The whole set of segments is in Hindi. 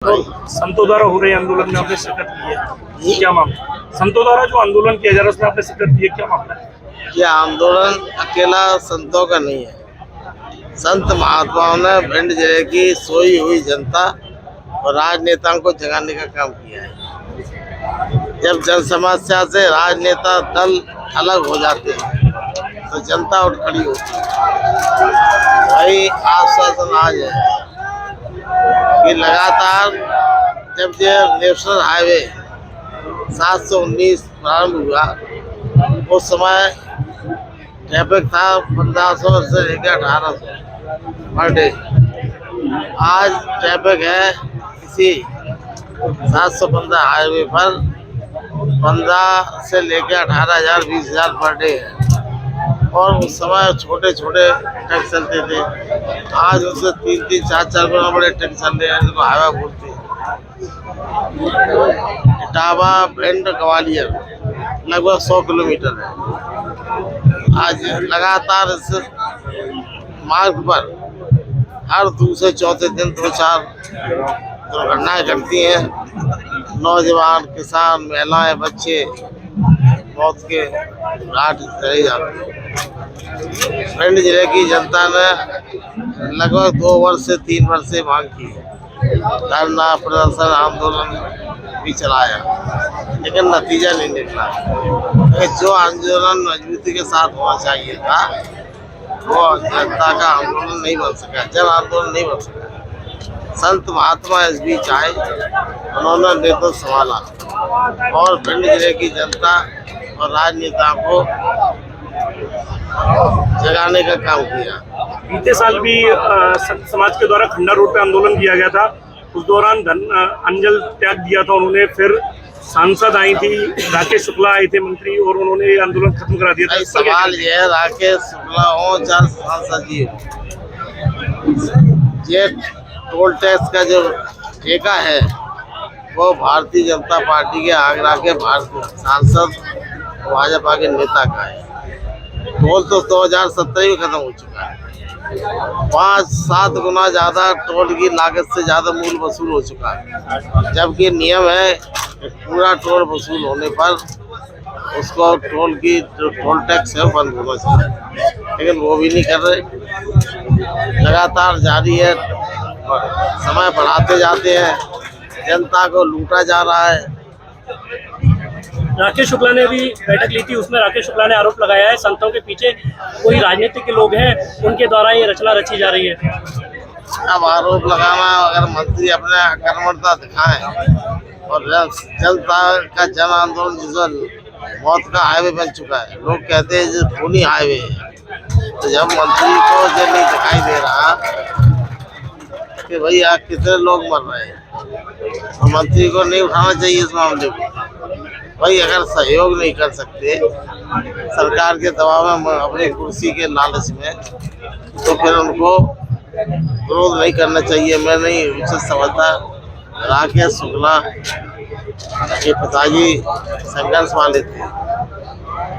तो संतों द्वारा हो रहे आंदोलन में आपने शिरकत की है, क्या मामला? संतों द्वारा जो आंदोलन किया जा रहा है उसमें आपने शिरकत की है, क्या मामला है? ये आंदोलन अकेला संतों का नहीं है। संत महात्माओं ने भिंड जिले की सोई हुई जनता और राजनेताओं को जगाने का काम किया है। जब जन समस्या से राजनेता दल अलग हो जाते हैं तो जनता उठ खड़ी होती है। वही आश्वासन आज है कि लगातार जब ये नेशनल हाईवे 719 प्रारंभ हुआ उस समय ट्रैफिक था 1500 से लेकर 1800 पर डे। आज ट्रैफिक है इसी 715 हाईवे पर 15 से लेकर 18,000 20,000 पर डे है। और उस समय छोटे छोटे ट्रक चलते थे, आज उससे 3-3 4-4 गुना बड़े ट्रक चल रहे हैं जिनको हाईवा बोलते हैं। इटावा भिंड ग्वालियर लगभग 100 किलोमीटर है। आज लगातार इस मार्ग पर हर दूसरे चौथे दिन 2-4 दुर्घटनाएं घटती हैं। नौजवान, किसान, महिलाएं, बच्चे मौत के घाट चले जाते हैं। भिंड जिले की जनता ने लगभग 2 वर्ष से 3 वर्ष से मांग की, धरना प्रदर्शन आंदोलन भी चलाया, लेकिन नतीजा नहीं निकला। जो आंदोलन मजबूती के साथ होना चाहिए था वो जनता का आंदोलन नहीं बन सका, जन आंदोलन नहीं बन सका। संत महात्मा इस बीच आए, उन्होंने नेतृत्व संभाला और भिंड जिले की जनता और राजनेताओं को जगाने का काम किया। बीते साल भी संत समाज के द्वारा खंडा रोड पे आंदोलन किया गया था, उस दौरान अंजल त्याग दिया था उन्होंने। फिर सांसद आई थी, राकेश शुक्ला आए थे मंत्री, और उन्होंने आंदोलन खत्म करा दिया था। सवाल ये है, राकेश शुक्ला हो चाहे सांसद जी हो, ये टोल टैक्स का जो ठेका है वो भारतीय जनता पार्टी के आगरा के भारतीय सांसद भाजपा के नेता का है। टोल तो 2017 में खत्म हो चुका है। 5-7 गुना ज्यादा टोल की लागत से ज्यादा मूल वसूल हो चुका है, जबकि नियम है पूरा टोल वसूल होने पर उसको टोल की जो टोल टैक्स है बंद होना चाहिए, लेकिन वो भी नहीं कर रहे। लगातार जारी है, समय बढ़ाते जाते हैं, जनता को लूटा जा रहा है। राकेश शुक्ला ने भी बैठक ली थी, उसमें राकेश शुक्ला ने आरोप लगाया है संतों के पीछे कोई राजनीतिक के लोग हैं, उनके द्वारा ये रचना रची जा रही है। अब आरोप लगाना, अगर मंत्री अपने कर्मठता दिखाएं और जनता का जन आंदोलन जिस मौत का हाईवे बन चुका है, लोग कहते हैं जो खूनी हाईवे है, तो जब मंत्री को जो नहीं दिखाई दे रहा कि भाई आज कितने लोग मर रहे हैं, तो मंत्री को नहीं उठाना चाहिए इस मामले को। भाई अगर सहयोग नहीं कर सकते सरकार के दबाव में अपनी कुर्सी के लालच में, तो फिर उनको विरोध नहीं करना चाहिए। मैं नहीं उचित समझता। राकेश शुक्ला के पिताजी संघर्ष वाले थे,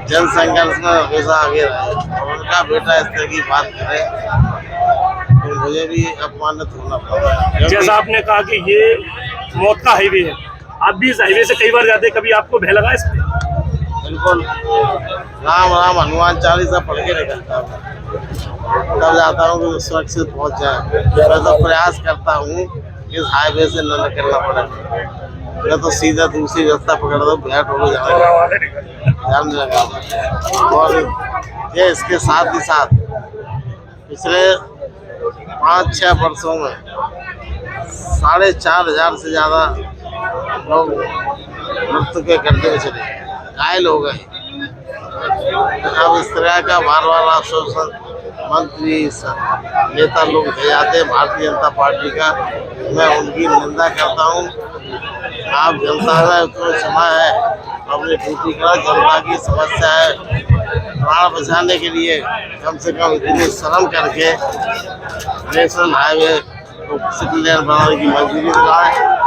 जन संघर्ष में हमेशा आगे रहे, और उनका बेटा इस तरह की बात करे तो मुझे भी अपमानित होना पड़ा। जैसा आपने कहा कि ये मौत का हाईवे है, आप भी इस हाईवे से कई बार जाते, कभी आपको भय लगा इस पे? बिल्कुल, राम राम हनुमान चालीसा पढ़ के निकलता हूँ, तब जाता हूँ कि सुरक्षित पहुँच जाए। मैं तो प्रयास करता हूँ इस हाईवे से न निकलना पड़े, मैं तो सीधा दूसरी रास्ता पकड़ दो, भेंट हो जाने लगा। और ये इसके साथ ही साथ पिछले 5-6 वर्षों में 4,500 से ज्यादा लोग मृत्यु के गड्ढे में चले गए, घायल हो गए। अब इस तरह का बार बार आश्वासन मंत्री नेता लोग दे जाते हैं भारतीय जनता पार्टी का, मैं उनकी निंदा करता हूँ। आप जनता ने तो सुना है, अपनी ड्यूटी करा, जनता की समस्या है, प्राण बचाने के लिए कम से कम इतनी शर्म करके नेशनल हाईवे को सिग्नल बनाने की मंजूरी दिलाए।